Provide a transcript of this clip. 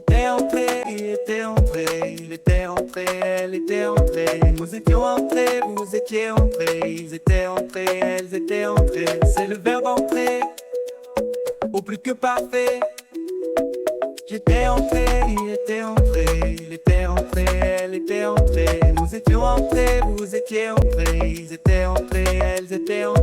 était entré, il était entré, il était entré, elle était entrée. Nous étions entrés, vous étiez entrés, ils étaient entrés, elles étaient entrées. C'est le verbe entrer, au plus que parfait. J'étais entré, il était entré, il était entré, elle était entrée. Nous étions entrés, vous étiez entrés, ils étaient entrés, elles étaient entrées.